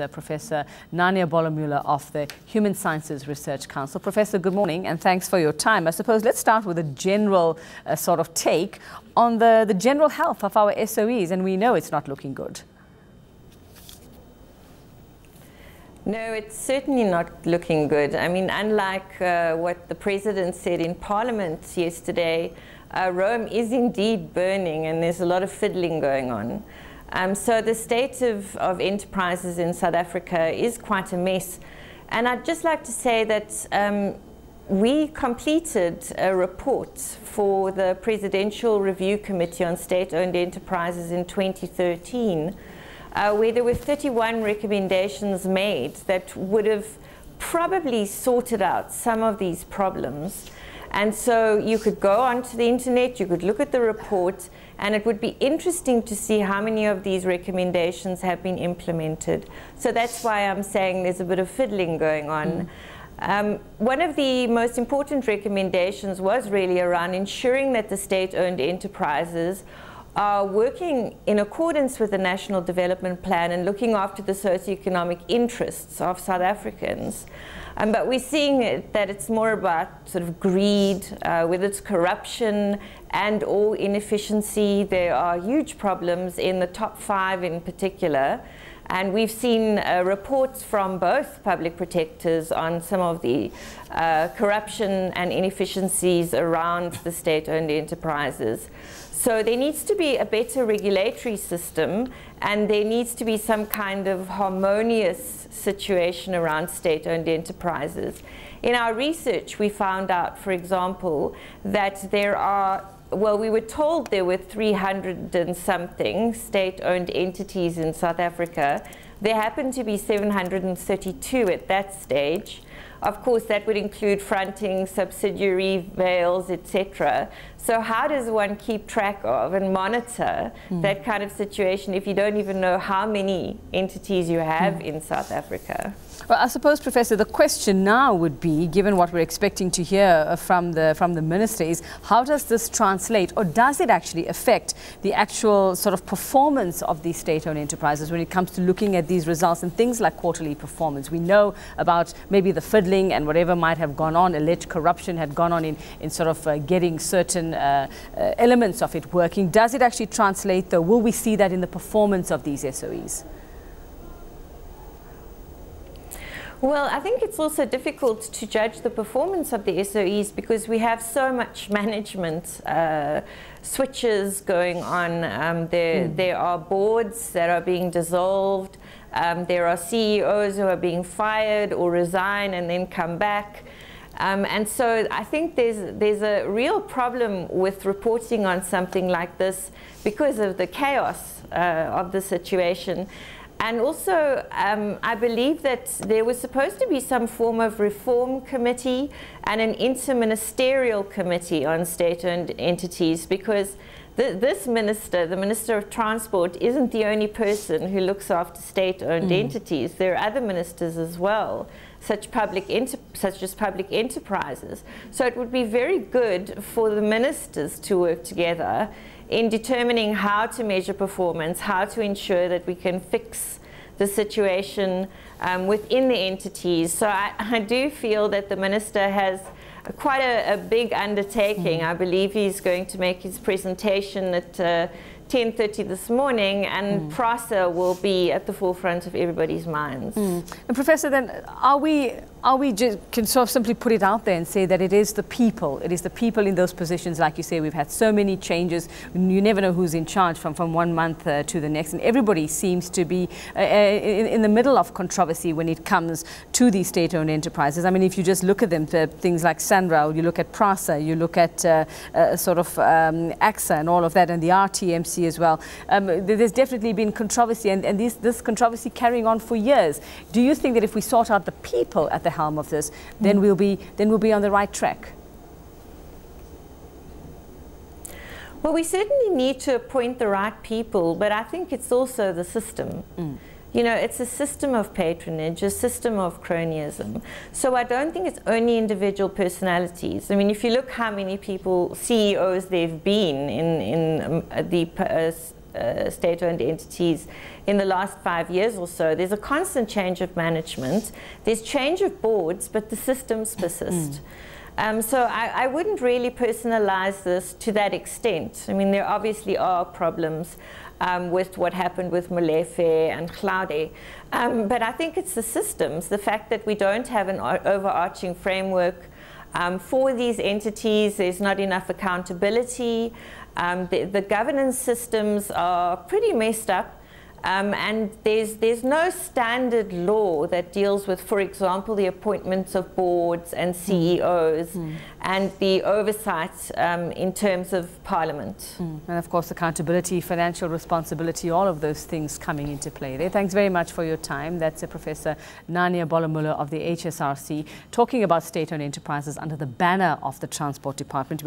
Professor Nania Bolamula of the Human Sciences Research Council. Professor, good morning and thanks for your time. I suppose let's start with a general sort of take on the general health of our SOEs, and we know it's not looking good. No, it's certainly not looking good. I mean, unlike what the President said in Parliament yesterday, Rome is indeed burning and there's a lot of fiddling going on. So the state of enterprises in South Africa is quite a mess. And I'd just like to say that we completed a report for the Presidential Review Committee on State-Owned Enterprises in 2013, where there were 31 recommendations made that would have probably sorted out some of these problems. And so you could go onto the internet, you could look at the report, and it would be interesting to see how many of these recommendations have been implemented. So that's why I'm saying there's a bit of fiddling going on. One of the most important recommendations was really around ensuring that the state-owned enterprises are working in accordance with the National Development Plan and looking after the socioeconomic interests of South Africans. But we're seeing that it's more about sort of greed, whether it's corruption and or inefficiency. There are huge problems in the top 5 in particular. And we've seen reports from both public protectors on some of the corruption and inefficiencies around the state-owned enterprises. So there needs to be a better regulatory system, and there needs to be some kind of harmonious situation around state-owned enterprises. In our research, we found out, for example, that there are, well, we were told there were 300 and something state-owned entities in South Africa. There happened to be 732 at that stage. Of course, that would include fronting, subsidiary, veils, etc. So how does one keep track of and monitor that kind of situation if you don't even know how many entities you have in South Africa? Well, I suppose, Professor, the question now would be, given what we're expecting to hear from the Minister, is how does this translate, or does it actually affect the actual sort of performance of these state-owned enterprises when it comes to looking at these results and things like quarterly performance? We know about maybe the fiddling and whatever might have gone on, alleged corruption had gone on in sort of getting certain elements of it working. Does it actually translate, though? Will we see that in the performance of these SOEs? Well, I think it's also difficult to judge the performance of the SOEs because we have so much management switches going on. There are boards that are being dissolved. There are CEOs who are being fired or resign and then come back. And so I think there's a real problem with reporting on something like this because of the chaos of the situation. And also, I believe that there was supposed to be some form of reform committee and an interministerial committee on state-owned entities, because this minister, the Minister of Transport, isn't the only person who looks after state-owned entities. There are other ministers as well, such as public enterprises. So it would be very good for the ministers to work together in determining how to measure performance, how to ensure that we can fix the situation within the entities. So I do feel that the Minister has quite a big undertaking. I believe he's going to make his presentation at 10:30 this morning, and PRASA will be at the forefront of everybody's minds. And Professor, then are we just can sort of simply put it out there and say that it is the people in those positions? Like you say, we've had so many changes. You never know who's in charge from one month to the next, and everybody seems to be in the middle of controversy when it comes to these state-owned enterprises. I mean, if you just look at them, things like Sanral, you look at PRASA, you look at sort of AXA and all of that, and the RTMC as well. There's definitely been controversy, and this controversy carrying on for years. Do you think that if we sort out the people at the helm of this, then we'll be on the right track? Well, we certainly need to appoint the right people, but I think it's also the system. You know, it's a system of patronage, a system of cronyism. So I don't think it's only individual personalities. I mean, if you look how many people, CEOs there've been in the state-owned entities in the last 5 years or so. There's a constant change of management. There's change of boards, but the systems persist. So I wouldn't really personalize this to that extent. I mean, there obviously are problems with what happened with Molefe and Claude. But I think it's the systems, the fact that we don't have an overarching framework for these entities. There's not enough accountability. The governance systems are pretty messed up. And there's no standard law that deals with, for example, the appointments of boards and CEOs and the oversight in terms of Parliament. And of course, accountability, financial responsibility, all of those things coming into play there. Thanks very much for your time. That's Professor Nanya Bolamulo of the HSRC talking about state-owned enterprises under the banner of the Transport Department.